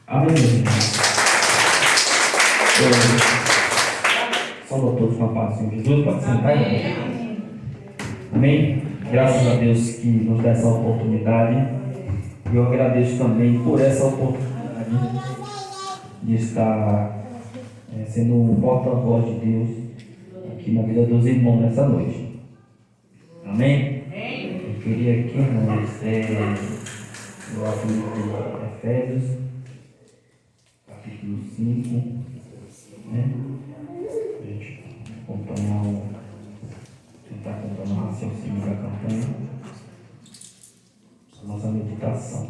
Amém. Salve a todos com a paz do Senhor Jesus. Pode sentar aí. Amém. Graças a Deus que nos dá essa oportunidade. E eu agradeço também por essa oportunidade de estar sendo um porta-voz de Deus aqui na vida dos irmãos nessa noite. Amém? Eu queria aqui, irmãos, eu abro Efésios, capítulo 5, né? A gente tentar acompanhar o raciocínio da campanha, a nossa meditação.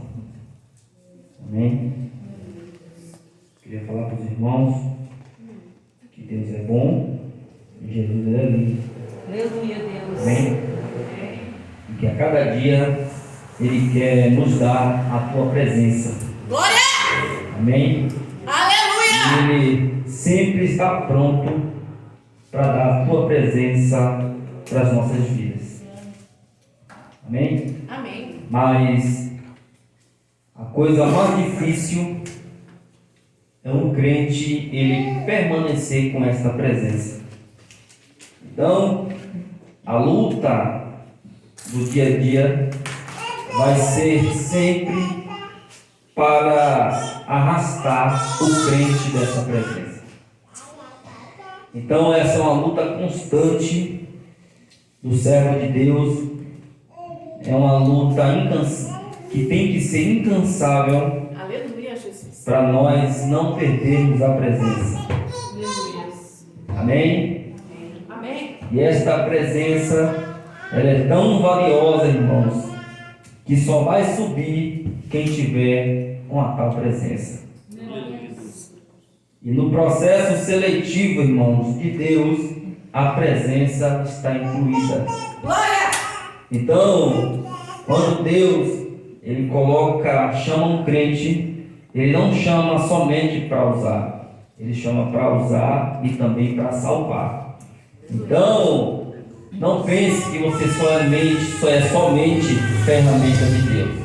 Amém? Queria falar para os irmãos que Deus é bom e Jesus é lindo. Aleluia, Deus. Amém? E que a cada dia Ele quer nos dar a tua presença. Glória! Amém? Aleluia! E Ele sempre está pronto para dar a tua presença para as nossas vidas. Amém? Amém. Mas a coisa mais difícil é um crente ele permanecer com esta presença. Então, a luta do dia a dia vai ser sempre para arrastar o crente dessa presença. Então, essa é uma luta constante do servo de Deus. É uma luta que tem que ser incansável. Aleluia, Jesus. Para nós não perdermos a presença. Aleluia. Amém? Amém. E esta presença, ela é tão valiosa, irmãos, que só vai subir quem tiver com a tal presença. E no processo seletivo, irmãos, de Deus, a presença está incluída. Glória! Então, quando Deus ele chama um crente, Ele não chama somente para usar, Ele chama para usar e também para salvar. Então, não pense que você só é somente ferramenta de Deus.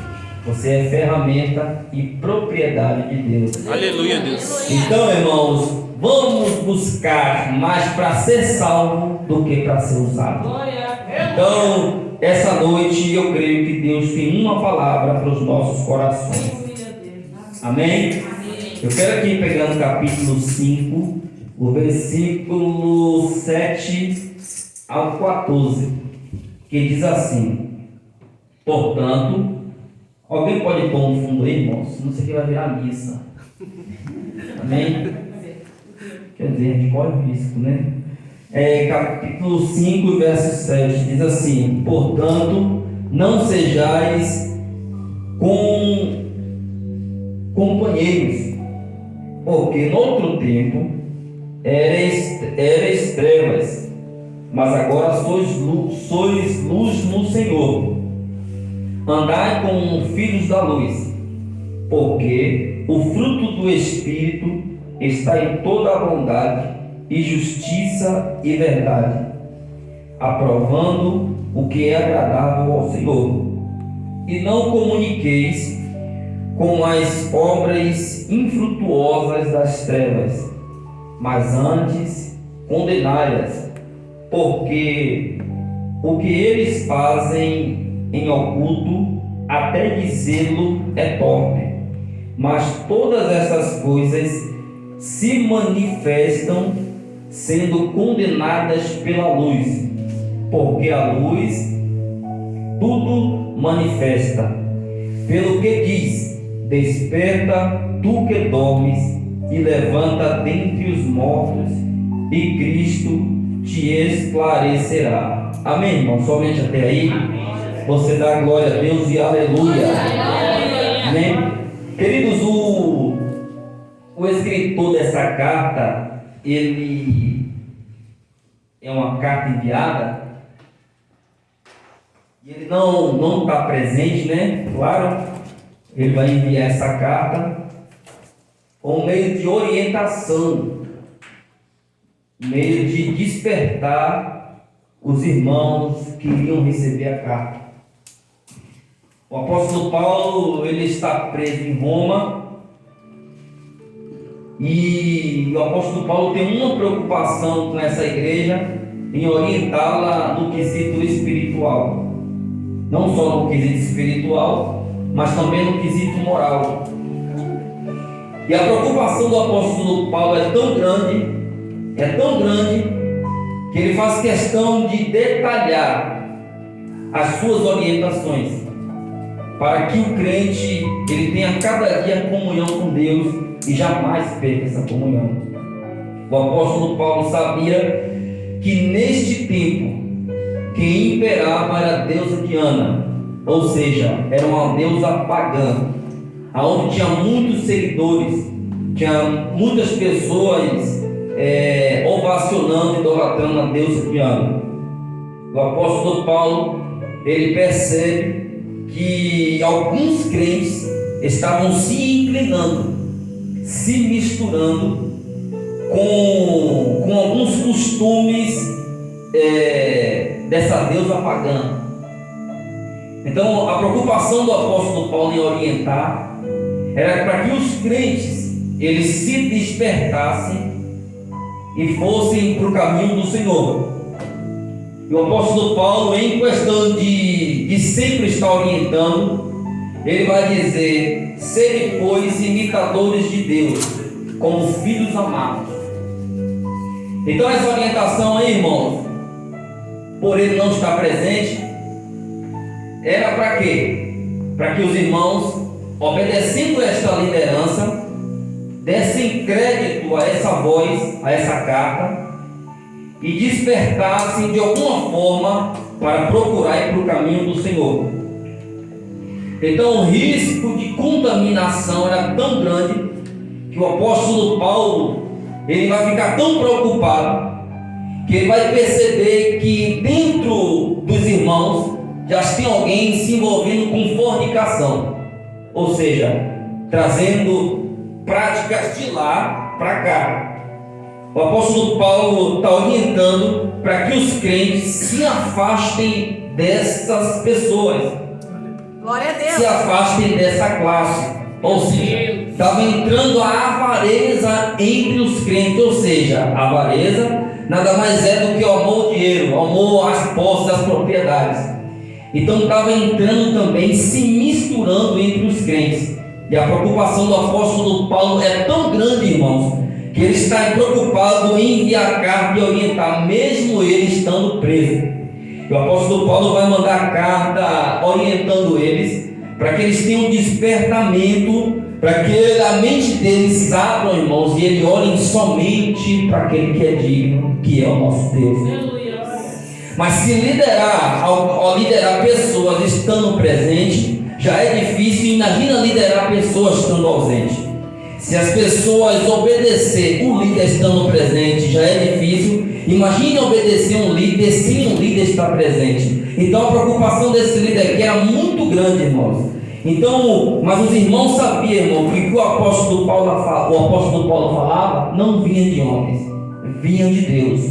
Você é ferramenta e propriedade de Deus. Aleluia, Deus. Então, irmãos, vamos buscar mais para ser salvo do que para ser usado. Glória! Então, essa noite eu creio que Deus tem uma palavra para os nossos corações. Amém? Eu quero aqui pegar no capítulo 5, o versículo 7 ao 14, que diz assim: portanto, alguém pode pôr um fundo aí, irmãos? Não sei o que vai virar missa. Amém? Quer dizer, a gente corre o risco, né? Capítulo 5, verso 7 diz assim: portanto, não sejais companheiros, porque no outro tempo erais trevas, mas agora sois luz no Senhor. Andai como filhos da luz, porque o fruto do Espírito está em toda a bondade e justiça e verdade, aprovando o que é agradável ao Senhor. E não comuniqueis com as obras infrutuosas das trevas, mas antes condenai-as, porque o que eles fazem em oculto, até dizê-lo é torpe, mas todas essas coisas se manifestam sendo condenadas pela luz, porque a luz tudo manifesta. Pelo que diz: desperta tu que dormes, e levanta dentre os mortos, e Cristo te esclarecerá. Amém, irmão? Somente até aí. Você dá glória a Deus e aleluia. Amém? Queridos, o escritor dessa carta, ele é uma carta enviada, e ele não está presente, né? Claro, ele vai enviar essa carta com meio de orientação, meio de despertar os irmãos que iriam receber a carta. O apóstolo Paulo, ele está preso em Roma, E o apóstolo Paulo tem uma preocupação com essa igreja em orientá-la no quesito espiritual. Não só no quesito espiritual, mas também no quesito moral. E a preocupação do apóstolo Paulo é tão grande, que ele faz questão de detalhar as suas orientações, para que o crente ele tenha cada dia comunhão com Deus e jamais perca essa comunhão. O apóstolo Paulo sabia que neste tempo quem imperava era a deusa Diana, ou seja, era uma deusa pagã, onde tinha muitos seguidores, tinha muitas pessoas ovacionando, idolatrando a deusa Diana. O apóstolo Paulo ele percebe que alguns crentes estavam se inclinando, se misturando com alguns costumes dessa deusa pagã. Então a preocupação do apóstolo Paulo em orientar era para que os crentes eles se despertassem e fossem para o caminho do Senhor. E o apóstolo Paulo, em questão de sempre estar orientando, ele vai dizer: sede, pois, imitadores de Deus, como filhos amados. Então essa orientação aí, irmãos, por ele não estar presente, era para quê? Para que os irmãos, obedecendo esta liderança, dessem crédito a essa voz, a essa carta, e despertassem de alguma forma para procurar ir para o caminho do Senhor. Então o risco de contaminação era tão grande que o apóstolo Paulo ele vai ficar tão preocupado que ele vai perceber que dentro dos irmãos já tem alguém se envolvendo com fornicação, ou seja, trazendo práticas de lá para cá. O apóstolo Paulo está orientando para que os crentes se afastem dessas pessoas, Glória a Deus. se afastem dessa classe. Ou seja, estava entrando a avareza entre os crentes. Ou seja, a avareza nada mais é do que o amor ao dinheiro, o amor às posses, às propriedades. Então estava entrando também, se misturando entre os crentes. E a preocupação do apóstolo Paulo é tão grande, irmãos, que ele está preocupado em enviar carta e orientar, mesmo ele estando preso. E o apóstolo Paulo vai mandar carta orientando eles, para que eles tenham um despertamento, para que a mente deles abra, irmãos, e eles olhem somente para aquele que é digno, que é o nosso Deus. Mas se liderar, ao liderar pessoas estando presente, já é difícil. Imagina liderar pessoas estando ausente. Se as pessoas obedecer o líder estando presente, já é difícil. Imagine obedecer um líder sem um líder estar presente. Então a preocupação desse líder aqui era muito grande, irmãos. Então, mas os irmãos sabiam, irmão, que o que o apóstolo Paulo falava não vinha de homens, vinha de Deus.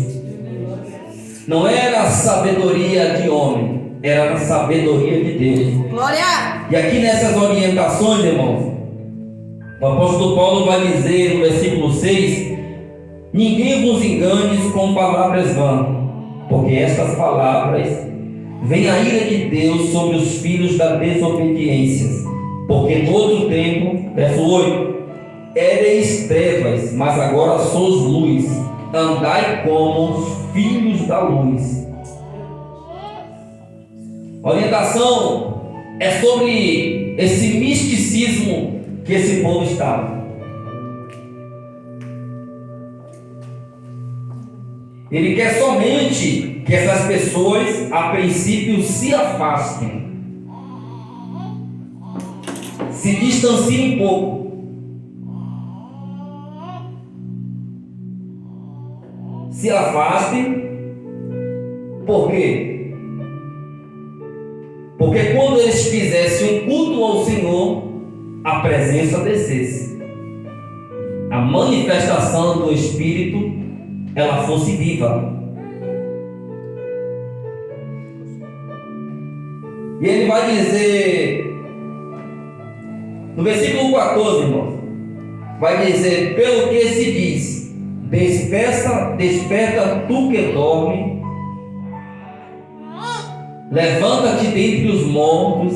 Não era sabedoria de homem, era a sabedoria de Deus. Glória! E aqui nessas orientações, irmãos, o apóstolo Paulo vai dizer no versículo 6: ninguém vos engane com palavras vãs, porque estas palavras vem a ira de Deus sobre os filhos da desobediência. Porque no outro tempo, verso 8, éreis trevas, mas agora sois luz, andai como os filhos da luz. A orientação é sobre esse misticismo que esse povo estava. Ele quer somente que essas pessoas, a princípio, se afastem, se distanciem um pouco. Se afastem. Por quê? Porque quando eles fizessem um culto ao Senhor, a presença descesse, a manifestação do Espírito ela fosse viva. E ele vai dizer no versículo 14, irmãos: vai dizer: pelo que se diz, desperta tu que dorme, levanta-te dentre os mortos,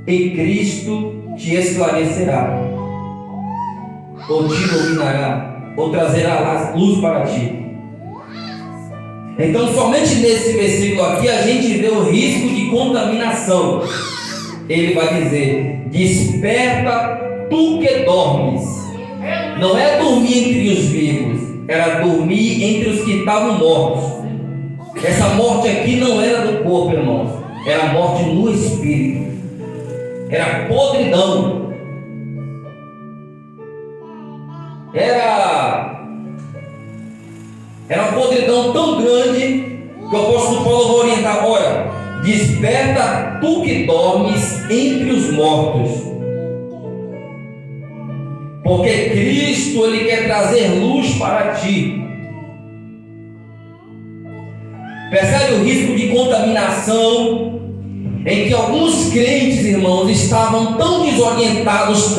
e Cristo te esclarecerá, ou te iluminará, ou trazerá luz para ti. Então, somente nesse versículo aqui a gente vê o risco de contaminação. Ele vai dizer: desperta tu que dormes. Não é dormir entre os vivos, era dormir entre os que estavam mortos. Essa morte aqui não era do corpo, irmãos, era morte no espírito, era podridão, era uma podridão tão grande que o apóstolo Paulo vai orientar: olha, desperta tu que dormes entre os mortos, porque Cristo, Ele quer trazer luz para ti. Percebe o risco de contaminação em que alguns crentes, irmãos, estavam tão desorientados,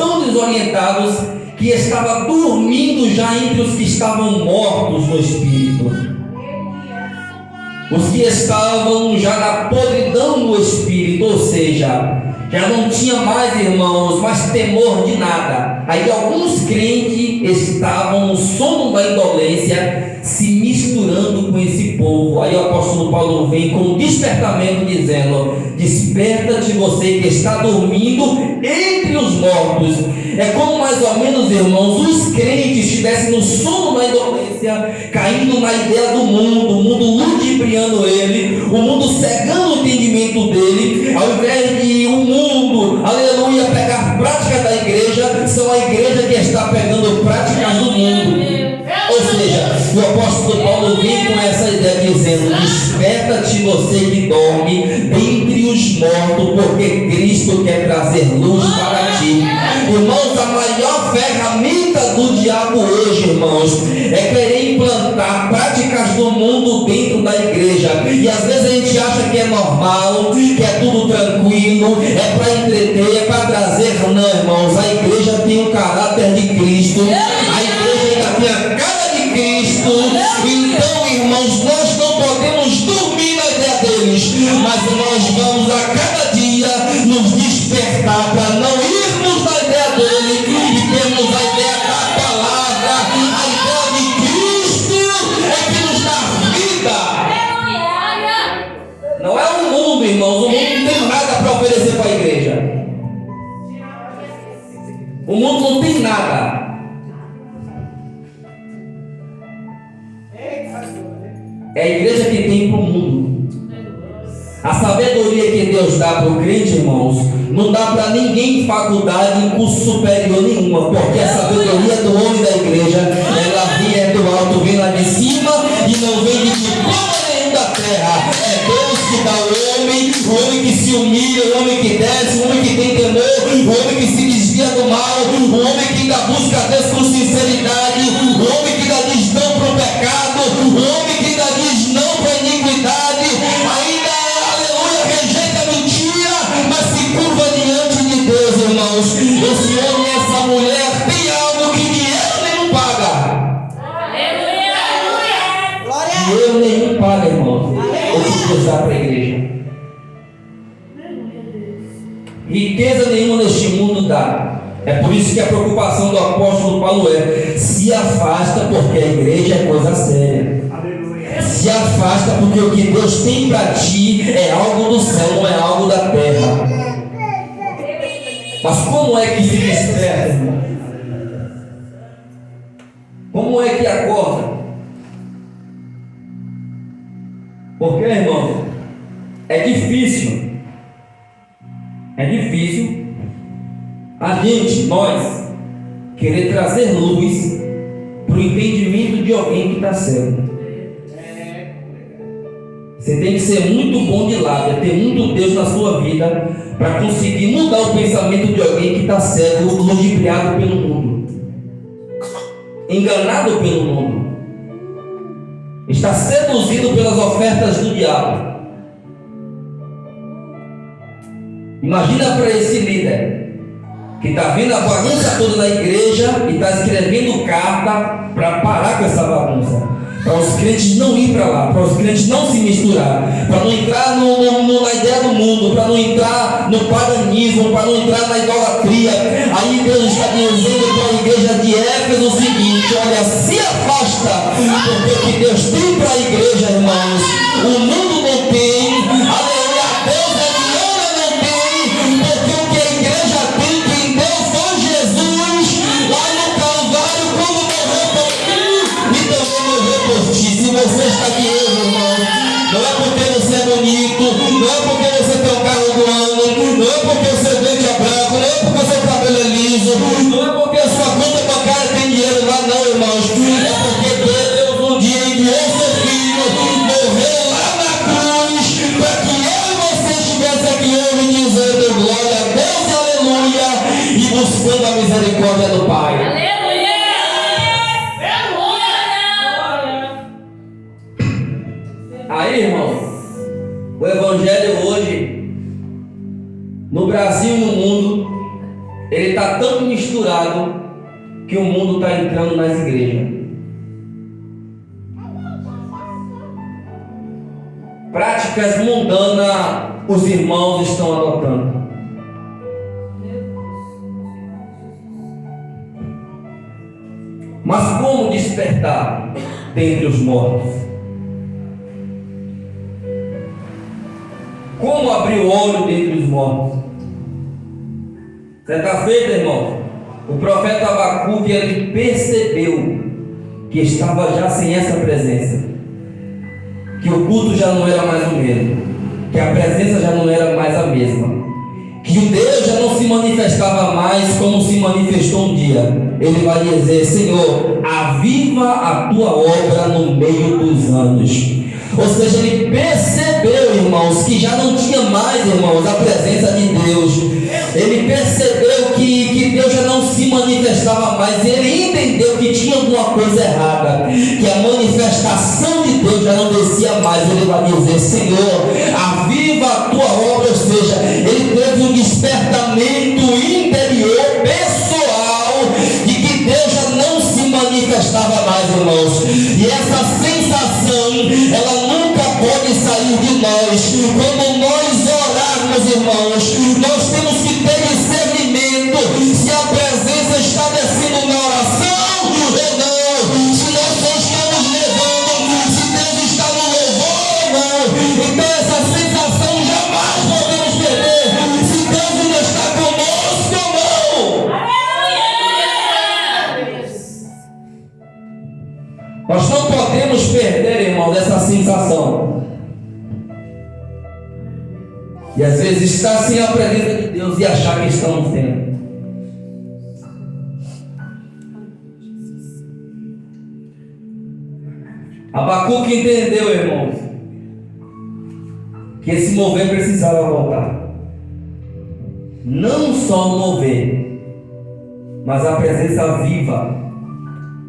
que estava dormindo já entre os que estavam mortos no espírito, os que estavam já na podridão no espírito, ou seja, já não tinha mais, irmãos, mais temor de nada. Aí alguns crentes estavam no sono da indolência, se misturando com esse povo. Aí o apóstolo Paulo vem com um despertamento dizendo: desperta-te você que está dormindo entre os mortos. É como mais ou menos, irmãos, os crentes estivessem no sono da indolência, caindo na ideia do mundo, o mundo ludibriando ele, o mundo cegando o entendimento dele. Ao invés de o mundo, aleluia, pegar práticas da igreja, são a igreja que está pegando práticas do mundo. Ou seja, o apóstolo Paulo vem com essa ideia dizendo: desperta-te você que dorme dentre os mortos, porque Cristo quer trazer luz para ti. Irmãos, a maior ferramenta do diabo hoje, irmãos, é querer implantar práticas do mundo dentro da igreja. E às vezes a gente acha que é normal, que é tudo tranquilo, é para entreter, é para trazer. Não, irmãos, a igreja tem o caráter de Cristo, a igreja ainda tem a cara de Cristo. Então, irmãos, nós não podemos dormir na ideia deles, mas nós vamos a cada dia nos despertar para não irmos na ideia dele e termos a ideia da palavra. A ideia de Cristo é que nos dá vida. Não é o mundo, irmãos. O mundo não tem nada para oferecer para a igreja. O mundo não tem nada. É a igreja que tem para o mundo. A sabedoria que Deus dá para o crente, irmãos, não dá para ninguém em faculdade, em curso superior nenhuma, porque a sabedoria do homem da igreja, ela vem do alto, vem lá de cima e não vem de diploma nenhum da terra. É Deus que dá o homem que se humilha, o homem que desce, o homem que tem temor, o homem que se desvia do mal, o homem que ainda busca a Deus com sinceridade, o homem que ainda diz não para o pecado, o homem que ainda diz não para a iniquidade, ainda, aleluia, rejeita a mentira, mas se curva diante de Deus, irmãos. Esse homem e essa mulher tem algo que dinheiro nenhum paga. Dinheiro nenhum paga, irmão. O que Deus dá para a igreja. Riqueza nenhuma neste mundo dá. É por isso que a preocupação do apóstolo Paulo é: se afasta, porque a igreja é coisa séria. Se afasta, porque o que Deus tem para ti é algo do céu, não é algo da terra. Mas como é que se desperta, irmão? Como é que acorda? Porque, irmão, é difícil a gente, nós, querer trazer luz para o entendimento de alguém que está cego. Você tem que ser muito bom de lábia, ter muito Deus na sua vida, para conseguir mudar o pensamento de alguém que está cego, ludibriado pelo mundo, enganado pelo mundo, está seduzido pelas ofertas do diabo. Imagina para esse líder que está vendo a bagunça toda na igreja e está escrevendo carta para parar com essa bagunça, para os crentes não ir para lá, para os crentes não se misturar, para não entrar na ideia do mundo, para não entrar no paganismo, para não entrar na idolatria. Aí Deus está dizendo para a igreja de Éfeso o seguinte: olha, se afasta, porque o que Deus tem para a igreja, irmãos, o mundo não tem. Aleluia, Deus é de honra, não tem, porque o que a igreja tem, quem deu foi Jesus lá no Calvário, quando morreu por mim e também morreu por ti. Se você está aqui hoje, irmão, não é porque você é bonito, não é porque você tem o carro do ano, não é porque o seu dente é branco, não é porque o seu cabelo é liso, não é porque a sua conta bancária tem dinheiro lá, não, irmãos. É porque Deus um dia enviou seu filho, morreu lá na cruz, para que eu e você estivesse aqui hoje dizendo glória a Deus, aleluia, e buscando a misericórdia do Pai. Aí, irmão, o evangelho hoje, no Brasil e no mundo, ele está tão misturado que o mundo está entrando nas igrejas. Práticas mundanas os irmãos estão adotando. Mas como despertar dentre os mortos? Como abrir o olho dentre os mortos? Certa feita, irmão, o profeta Abacuque, ele percebeu que estava já sem essa presença, que o culto já não era mais o mesmo, que a presença já não era mais a mesma, que o Deus já não se manifestava mais como se manifestou um dia. Ele vai dizer: Senhor, aviva a tua obra no meio dos anos. Ou seja, ele percebeu, irmãos, que já não tinha mais, irmãos, a presença de Deus. Ele percebeu que Deus já não se manifestava mais. Ele entendeu que tinha alguma coisa errada, que a manifestação de Deus já não descia mais. Ele vai dizer: Senhor, aviva a tua obra. Ou seja, ele teve um despertamento interior, pessoal, de que Deus já não se manifestava mais, irmãos. E essa sensação, ela nunca pode sair de nós. Quando nós orarmos, irmãos, nós temos que ter discernimento se a presença está descendo na oração ou não, se nós só estamos levando, se Deus está no louvor ou não. Então essa sensação jamais podemos perder, se Deus ainda está conosco ou não. Nós não podemos perder, irmãos, essa sensação. E às vezes estar sem a presença de Deus e achar que estamos tendo. Abacuque entendeu, irmãos, que esse mover precisava voltar. Não só o mover, mas a presença viva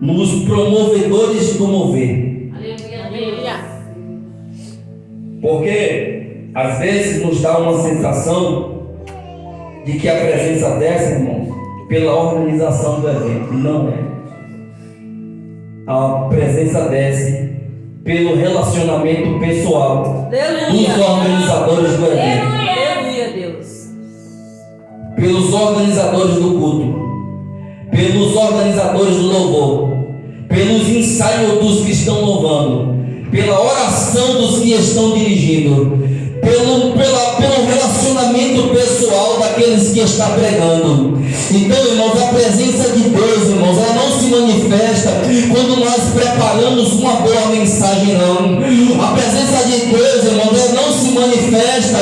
nos promovedores do mover. Aleluia. Porque às vezes nos dá uma sensação de que a presença desce, irmão, pela organização do evento. Não é. A presença desce pelo relacionamento pessoal dos organizadores do evento. Aleluia, Deus. Pelos organizadores do culto, pelos organizadores do louvor, pelos ensaios dos que estão louvando, pela oração dos que estão dirigindo, pelo relacionamento pessoal daqueles que estão pregando. Então, irmãos, a presença de Deus, irmãos, ela não se manifesta quando nós preparamos uma boa mensagem, não. A presença de Deus, irmãos, ela não se manifesta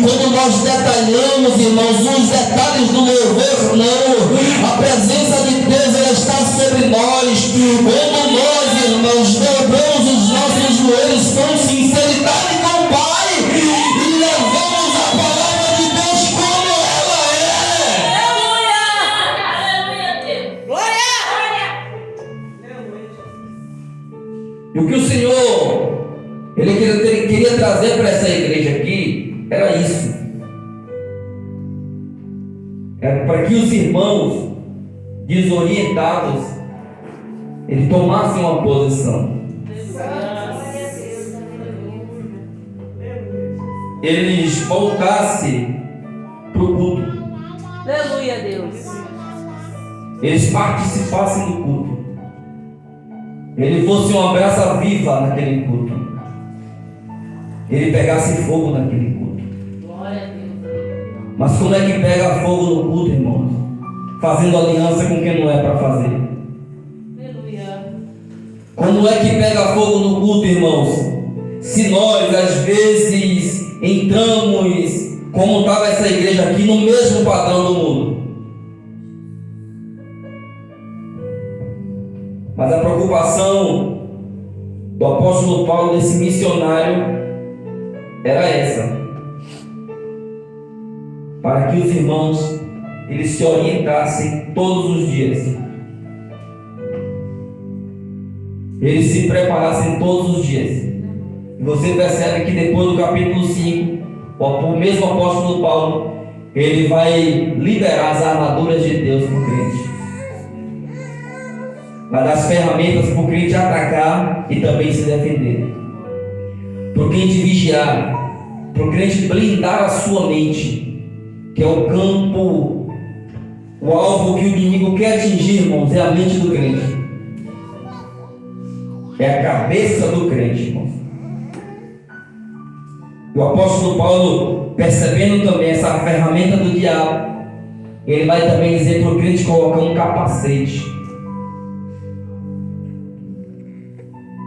quando nós detalhamos, irmãos, os detalhes do louvor, não. A presença de Deus, ela está sobre nós quando nós, irmãos, dobramos os nossos joelhos com sinceridade com o Pai e levamos a palavra de Deus como ela é. Aleluia, Deus. Glória. E o que o Senhor ele queria trazer para essa igreja aqui era isso. É para que os irmãos desorientados eles tomassem uma posição. Eles voltassem para o culto. Aleluia, Deus. Eles participassem do culto. Ele fosse uma brasa viva naquele culto. Ele pegasse fogo naquele culto. Glória a Deus. Mas como é que pega fogo no culto, irmãos? Fazendo aliança com quem não é para fazer. Aleluia. Como é que pega fogo no culto, irmãos? Se nós, às vezes, entramos, como estava essa igreja aqui, no mesmo padrão do mundo. Mas a preocupação do apóstolo Paulo, desse missionário, era essa: para que os irmãos eles se orientassem todos os dias, eles se preparassem todos os dias. E você percebe que depois do capítulo 5, o mesmo apóstolo Paulo, ele vai liberar as armaduras de Deus para o crente, vai dar as ferramentas para o crente atacar e também se defender, para o crente vigiar, para o crente blindar a sua mente, que é o campo, o alvo que o inimigo quer atingir, irmãos, é a mente do crente, é a cabeça do crente, irmãos. O apóstolo Paulo, percebendo também essa ferramenta do diabo, ele vai também dizer para o crente colocar um capacete.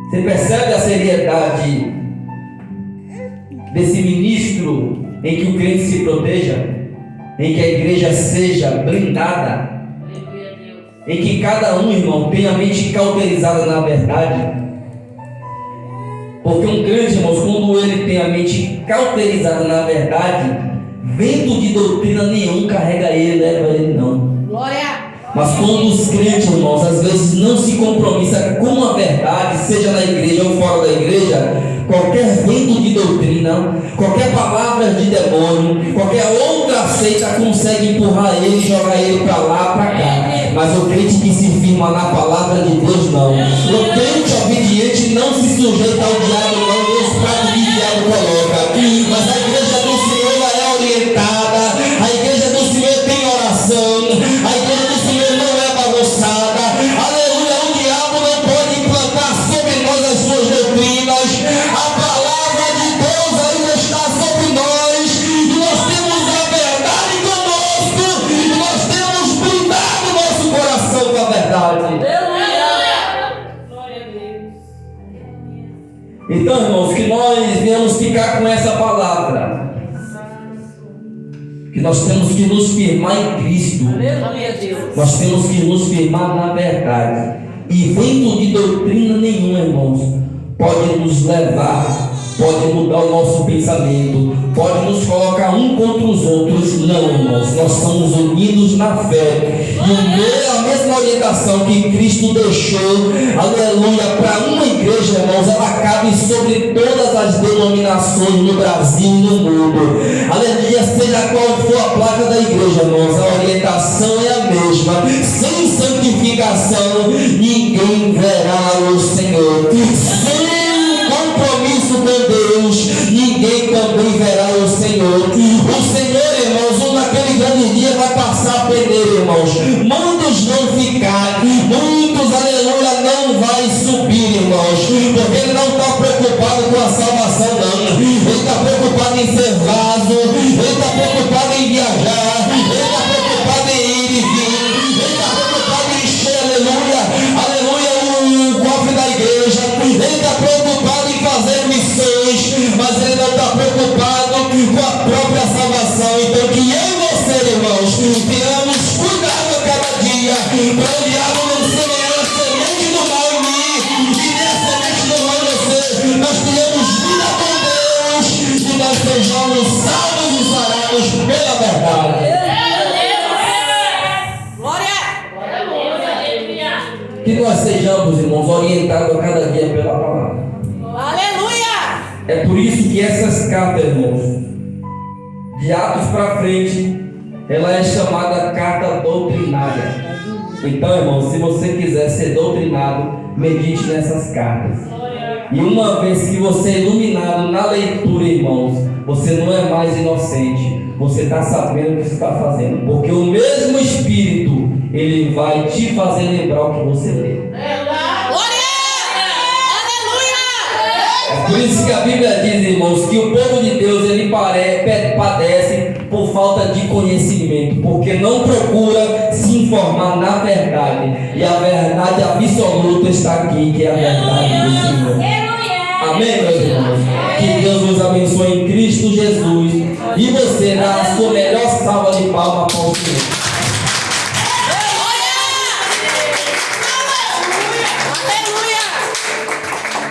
Você percebe a seriedade desse ministro em que o crente se proteja, em que a igreja seja blindada, em que cada um, irmão, tenha a mente cauterizada na verdade? Porque um crente, irmãos, quando ele tem a mente cauterizada na verdade, vento de doutrina nenhum carrega ele, leva ele não. Glória! Mas quando os crentes, irmãos, às vezes não se compromissam com a verdade, seja na igreja ou fora da igreja, qualquer vento de doutrina, qualquer palavra de demônio, qualquer outra seita consegue empurrar ele e jogar ele para lá, para cá. Mas o crente que se firma na palavra de Deus, não. O crente obediente não se sujeita ao diabo, não. Deus sabe que o diabo coloca. Mas a igreja do Senhor é orientada, a igreja do Senhor tem oração, a igreja do Senhor não é bagunçada. Aleluia, o diabo não pode implantar sobre nós as suas doutrinas. A palavra de Deus ainda está sobre nós, e nós temos a verdade conosco, e nós temos blindado o nosso coração com a verdade. Glória a Deus. Então, irmãos, que nós venhamos ficar com essa palavra, que nós temos que nos firmar em Cristo. Aleluia, Deus. Nós temos que nos firmar na verdade. E vento de doutrina nenhuma, irmãos, pode nos levar, pode mudar o nosso pensamento, pode nos colocar um contra os outros. Não, irmãos, nós somos unidos na fé. E a mesma orientação que Cristo deixou, aleluia, para uma igreja, irmãos, ela cabe sobre todas as denominações no Brasil e no mundo. Aleluia, seja qual for a placa da igreja, irmãos, a orientação é a mesma. Sem santificação, ninguém verá o Senhor. Sem compromisso com Deus, ninguém também verá o Senhor. O Senhor, irmãos, naquele grande dia vai passar a peneira, irmãos. Muitos vão ficar, muitos, aleluia, não vai subir, irmãos, porque ele não está preocupado com a salvação, não. Ele está preocupado em ser vaso, ele está preocupado em viajar, ele está preocupado em ir e vir, ele está preocupado em encher, aleluia, o cofre da igreja, ele está preocupado em fazer missões, mas ele não está preocupado com a própria salvação. Então que eu e você, irmãos, tenhamos cuidado a cada dia, para o diabo não semear a semente do mal em mim, e nem a semente do mal em você. Nós tenhamos vida com Deus, e nós sejamos salvos e sarados pela verdade. Que nós sejamos, irmãos, orientados a cada dia pela palavra. Aleluia! É por isso que essas cartas, irmãos, de Atos para frente, ela é chamada carta doutrinária. Então, irmão, se você quiser ser doutrinado, medite nessas cartas. E uma vez que você é iluminado na leitura, irmãos, você não é mais inocente. Você está sabendo o que você está fazendo, porque o mesmo Espírito, ele vai te fazer lembrar o que você lê. É por isso que a Bíblia diz, irmãos, que o povo de Deus, ele padece por falta de conhecimento, porque não procura se informar na verdade. E a verdade absoluta está aqui, que é a verdade do Senhor. Amém, meus irmãos? Que Deus nos abençoe em Cristo Jesus. E você dá a sua melhor salva de palmas para o Senhor.